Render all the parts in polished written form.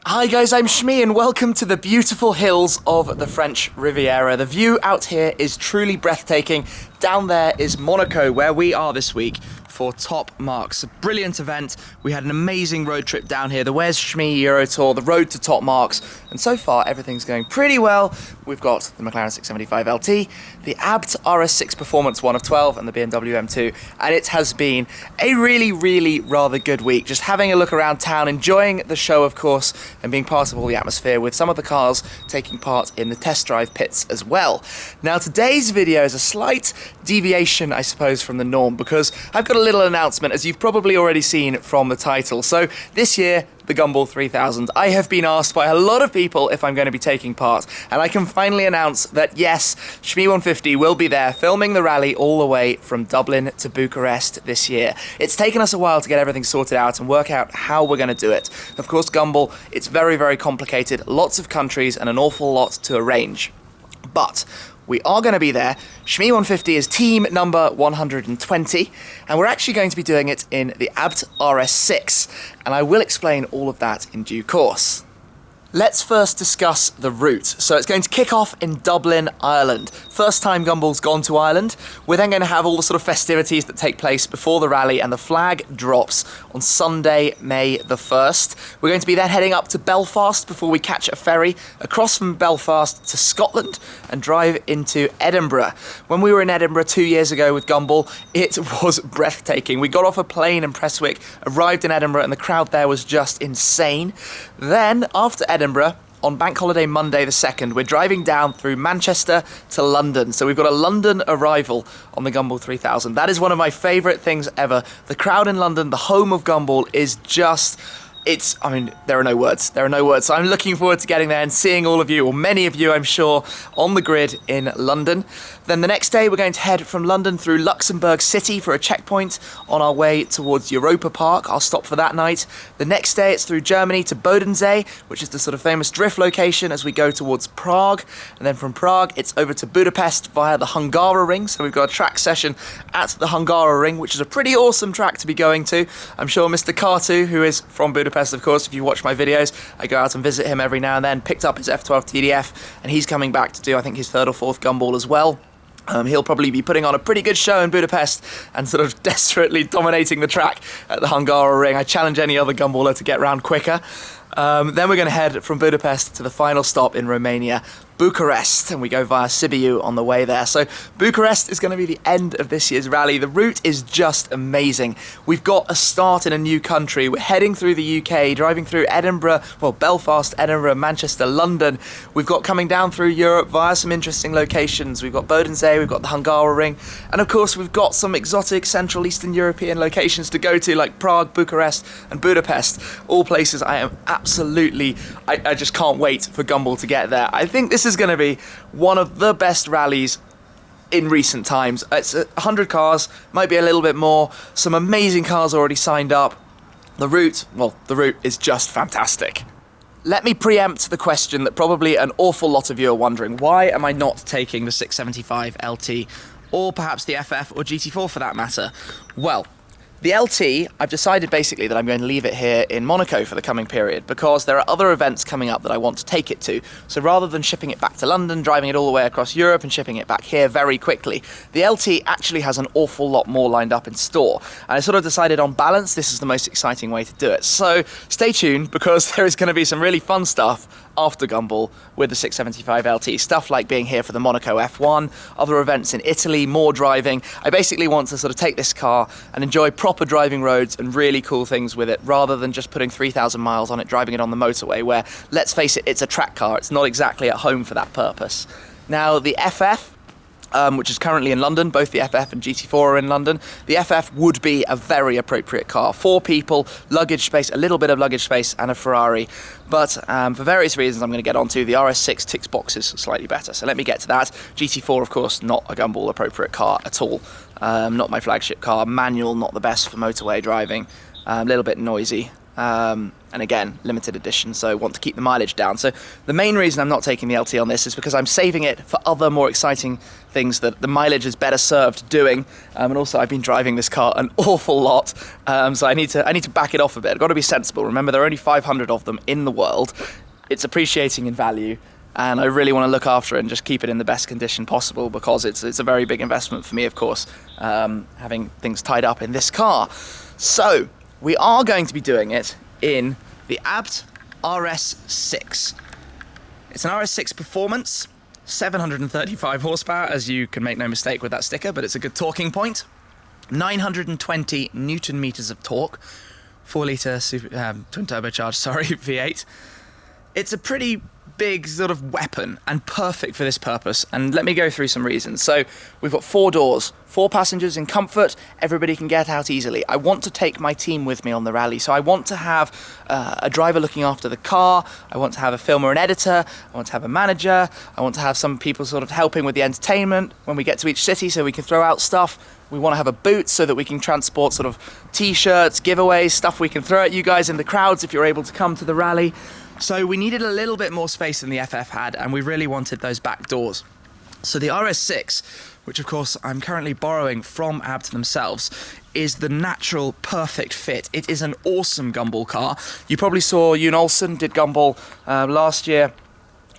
Hi guys, I'm Shmee and welcome to the beautiful hills of the French Riviera. The view out here is truly breathtaking. Down there is Monaco, where we are this week for Top Marks. A brilliant event. We had an amazing road trip down here, the Where's Shmee Euro Tour, the road to Top Marks, and so far everything's going pretty well. We've got the McLaren 675 LT, the ABT RS6 Performance 1 of 12 and the BMW M2, and it has been a really rather good week. Just having a look around town, enjoying the show of course, and being part of all the atmosphere with some of the cars taking part in the test drive pits as well. Now today's video is a slight deviation, I suppose, from the norm, because I've got a little announcement, as you've probably already seen from the title. So this year, the Gumball 3000, I have been asked by a lot of people if I'm going to be taking part, and I can finally announce that yes, Shmee 150 will be there filming the rally all the way from Dublin to Bucharest this year. It's taken us a while to get everything sorted out and work out how we're going to do it. Of course, Gumball, it's very complicated, lots of countries and an awful lot to arrange. But we are going to be there. Shmee 150 is team number 120, and we're actually going to be doing it in the ABT RS6, and I will explain all of that in due course. Let's first discuss the route. So it's going to kick off in Dublin, Ireland. First time Gumball's gone to Ireland. We're then going to have all the sort of festivities that take place before the rally, and the flag drops on Sunday, May the 1st. We're going to be then heading up to Belfast before we catch a ferry across from Belfast to Scotland and drive into Edinburgh. When we were in Edinburgh 2 years ago with Gumball, it was breathtaking. We got off a plane in Prestwick, arrived in Edinburgh, and the crowd there was just insane. Then, after Edinburgh, on Bank Holiday Monday the 2nd, we're driving down through Manchester to London. So we've got a London arrival on the Gumball 3000. That is one of my favourite things ever. The crowd in London, the home of Gumball, is just... I mean, there are no words. There are no words. So I'm looking forward to getting there and seeing all of you, or many of you, I'm sure, on the grid in London. Then the next day, we're going to head from London through Luxembourg City for a checkpoint on our way towards Europa Park. I'll stop for that night. The next day, it's through Germany to Bodensee, which is the sort of famous drift location as we go towards Prague. And then from Prague, it's over to Budapest via the Hungaroring. So we've got a track session at the Hungaroring, which is a pretty awesome track to be going to. I'm sure Mr. Kartu, who is from Budapest, of course, if you watch my videos, I go out and visit him every now and then, picked up his F12 TDF, and he's coming back to do, I think, his 3rd or 4th Gumball as well. He'll probably be putting on a pretty good show in Budapest and sort of desperately dominating the track at the Hungaroring. I challenge any other Gumballer to get round quicker. Then we're going to head from Budapest to the final stop in Romania, Bucharest, and we go via Sibiu on the way there. So Bucharest is going to be the end of this year's rally. The route is just amazing. We've got a start in a new country. We're heading through the UK, driving through Edinburgh, well, Belfast, Edinburgh, Manchester, London. We've got coming down through Europe via some interesting locations. We've got Bodensee, we've got the Hungaroring, and of course we've got some exotic Central Eastern European locations to go to, like Prague, Bucharest, and Budapest. All places I am absolutely, I just can't wait for Gumball to get there. I think this is going to be one of the best rallies in recent times. It's 100 cars, might be a little bit more. Some amazing cars already signed up. The route is just fantastic. Let me preempt the question that probably an awful lot of you are wondering. Why am I not taking the 675 LT, or perhaps the FF or GT4 for that matter? Well, the LT, I've decided basically that I'm going to leave it here in Monaco for the coming period, because there are other events coming up that I want to take it to. So rather than shipping it back to London, driving it all the way across Europe and shipping it back here very quickly, the LT actually has an awful lot more lined up in store. And I sort of decided on balance, this is the most exciting way to do it. So stay tuned, because there is going to be some really fun stuff after Gumball with the 675 LT. Stuff like being here for the Monaco F1, other events in Italy, more driving. I basically want to sort of take this car and enjoy proper driving roads and really cool things with it, rather than just putting 3,000 miles on it, driving it on the motorway, where, let's face it, it's a track car. It's not exactly at home for that purpose. Now, the FF, which is currently in London, both the FF and GT4 are in London. The FF would be a very appropriate car. 4 people, luggage space, a little bit of luggage space, and a Ferrari. But for various reasons I'm going to get onto, the RS6 ticks boxes slightly better. So let me get to that. GT4, of course, not a Gumball appropriate car at all. Not my flagship car. Manual, not the best for motorway driving. A little bit noisy. And again, limited edition, so want to keep the mileage down. So the main reason I'm not taking the LT on this is because I'm saving it for other more exciting things that the mileage is better served doing. And also I've been driving this car an awful lot, so I need to back it off a bit. I've got to be sensible. Remember, there are only 500 of them in the world. It's appreciating in value, and I really want to look after it and just keep it in the best condition possible, because it's a very big investment for me, of course, having things tied up in this car. So we are going to be doing it in the ABT RS6. It's an RS6 Performance, 735 horsepower, as you can make no mistake with that sticker, but it's a good talking point. 920 Newton meters of torque, 4 litre twin turbocharged, V8. It's a pretty big sort of weapon and perfect for this purpose, and let me go through some reasons. So we've got 4 doors, 4 passengers in comfort, everybody can get out easily. I want to take my team with me on the rally, so I want to have a driver looking after the car, I want to have a filmer and editor, I want to have a manager, I want to have some people sort of helping with the entertainment when we get to each city so we can throw out stuff. We want to have a boot so that we can transport sort of t-shirts, giveaways, stuff we can throw at you guys in the crowds if you're able to come to the rally. So we needed a little bit more space than the FF had, and we really wanted those back doors. So the RS6, which of course I'm currently borrowing from ABT themselves, is the natural perfect fit. It is an awesome Gumball car. You probably saw Yoon Olsen did Gumball last year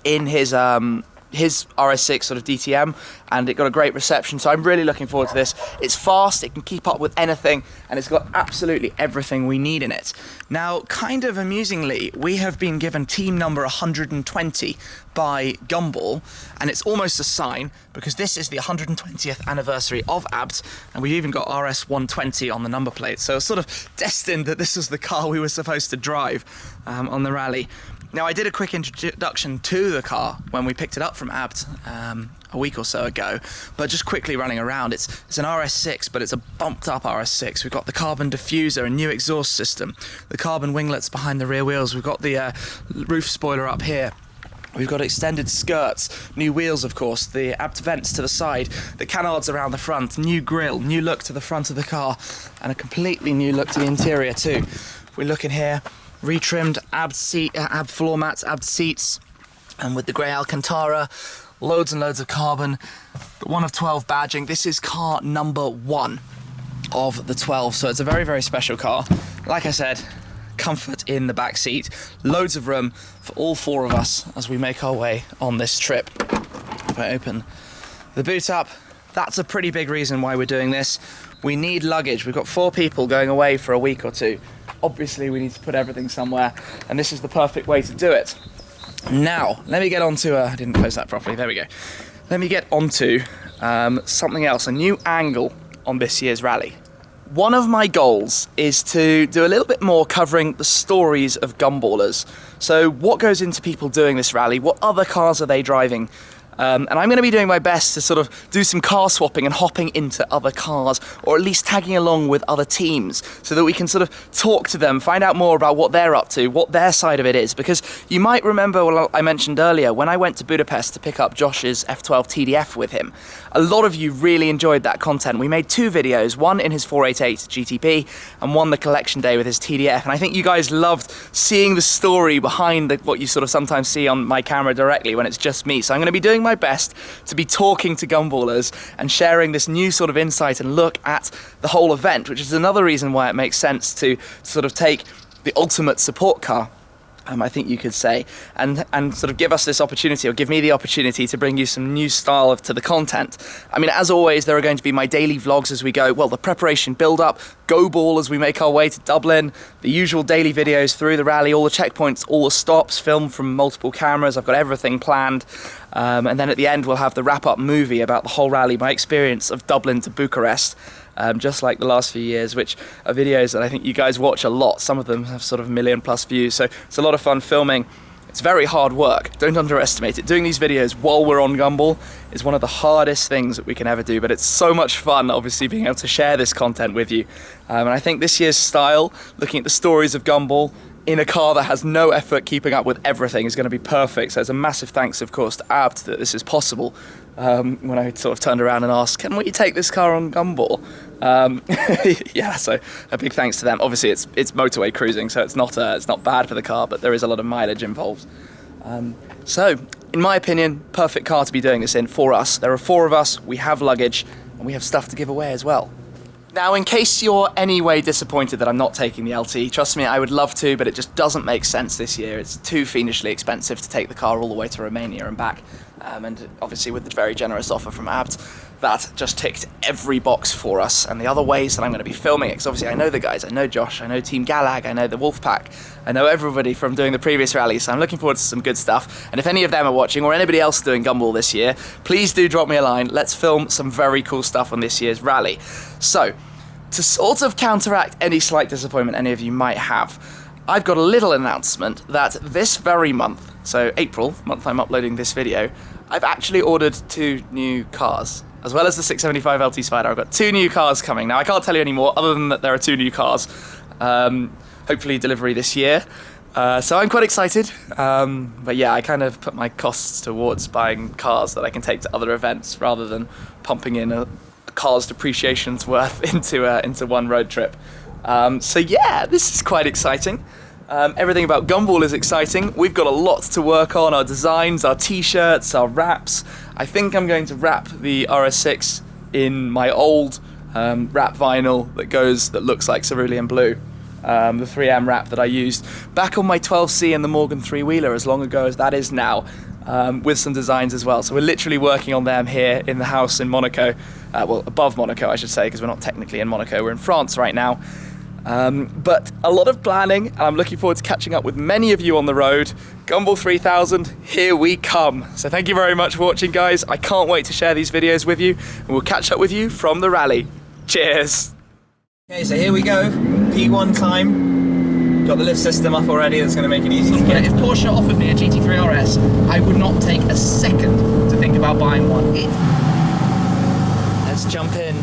in his RS6 sort of DTM, and it got a great reception, so I'm really looking forward to this. It's fast, it can keep up with anything, and it's got absolutely everything we need in it. Now, kind of amusingly, we have been given team number 120 by Gumball, and it's almost a sign, because this is the 120th anniversary of ABT, and we've even got RS120 on the number plate, so it's sort of destined that this is the car we were supposed to drive on the rally. Now, I did a quick introduction to the car when we picked it up from ABT a week or so ago, but just quickly running around, it's an RS6, but it's a bumped up RS6. We've got the carbon diffuser, a new exhaust system, the carbon winglets behind the rear wheels, we've got the roof spoiler up here. We've got extended skirts, new wheels of course, the ABT vents to the side, the canards around the front, new grille, new look to the front of the car, and a completely new look to the interior too. If we look in here, retrimmed ABT floor mats, ABT seats, and with the grey Alcantara, loads and loads of carbon, the 1 of 12 badging. This is car number 1 of the 12, so it's a very, very special car. Like I said, comfort in the back seat, loads of room for all 4 of us as we make our way on this trip. If I open the boot up, that's a pretty big reason why we're doing this. We need luggage. We've got 4 people going away for a week or 2. Obviously, we need to put everything somewhere, and this is the perfect way to do it. Now, let me get on to, I didn't close that properly, there we go. Let me get on to something else, a new angle on this year's rally. One of my goals is to do a little bit more covering the stories of Gumballers. So what goes into people doing this rally? What other cars are they driving? And I'm going to be doing my best to sort of do some car swapping and hopping into other cars, or at least tagging along with other teams, so that we can sort of talk to them, find out more about what they're up to, what their side of it is. Because you might remember what I mentioned earlier, when I went to Budapest to pick up Josh's F12 TDF with him, a lot of you really enjoyed that content. We made 2 videos, one in his 488 GTP and one the collection day with his TDF, and I think you guys loved seeing the story behind what you sort of sometimes see on my camera directly when it's just me. So I'm going to be doing my best to be talking to Gumballers and sharing this new sort of insight and look at the whole event, which is another reason why it makes sense to sort of take the ultimate support car, I think you could say, and sort of give us this opportunity, or give me the opportunity to bring you some new style to the content. I mean, as always, there are going to be my daily vlogs as we go, well, the preparation build-up, go ball as we make our way to Dublin, the usual daily videos through the rally, all the checkpoints, all the stops, filmed from multiple cameras. I've got everything planned. And then at the end, we'll have the wrap-up movie about the whole rally, my experience of Dublin to Bucharest. Just like the last few years, which are videos that I think you guys watch a lot. Some of them have sort of 1 million+ views, so it's a lot of fun filming. It's very hard work, don't underestimate it. Doing these videos while we're on Gumball is one of the hardest things that we can ever do, but it's so much fun, obviously, being able to share this content with you. And I think this year's style, looking at the stories of Gumball in a car that has no effort keeping up with everything, is going to be perfect. So it's a massive thanks, of course, to ABT that this is possible. when I sort of turned around and asked, can we take this car on Gumball? Yeah, so a big thanks to them. Obviously it's motorway cruising, so it's not bad for the car, but there is a lot of mileage involved. So in my opinion, perfect car to be doing this in for us. There are 4 of us, we have luggage, and we have stuff to give away as well. Now, in case you're anyway disappointed that I'm not taking the LT, trust me, I would love to, but it just doesn't make sense this year. It's too fiendishly expensive to take the car all the way to Romania and back. And obviously with the very generous offer from ABT, that just ticked every box for us. And the other ways that I'm going to be filming it, because obviously I know the guys, I know Josh, I know Team Galag, I know the Wolfpack, I know everybody from doing the previous rallies, so I'm looking forward to some good stuff. And if any of them are watching, or anybody else doing Gumball this year, please do drop me a line. Let's film some very cool stuff on this year's rally. So, to sort of counteract any slight disappointment any of you might have, I've got a little announcement that this very month, so April, month I'm uploading this video, I've actually ordered 2 new cars. As well as the 675 LT Spider, I've got 2 new cars coming. Now, I can't tell you any more other than that there are 2 new cars. Hopefully delivery this year. So I'm quite excited. But yeah, I kind of put my costs towards buying cars that I can take to other events rather than pumping in a car's depreciation's worth into one road trip. So yeah, this is quite exciting. Everything about Gumball is exciting. We've got a lot to work on, our designs, our t-shirts, our wraps. I think I'm going to wrap the RS6 in my old wrap vinyl that looks like cerulean blue. The 3M wrap that I used back on my 12C and the Morgan 3-wheeler as long ago as that is now, with some designs as well. So we're literally working on them here in the house in Monaco. Well, above Monaco, I should say, because we're not technically in Monaco, we're in France right now. But a lot of planning, and I'm looking forward to catching up with many of you on the road. Gumball 3000, here we come. So thank you very much for watching, guys. I can't wait to share these videos with you, and we'll catch up with you from the rally. Cheers! Okay, so here we go. P1 time. Got the lift system up already, that's going to make it easy to get. If Porsche offered me a GT3 RS, I would not take a second to think about buying one. Let's jump in.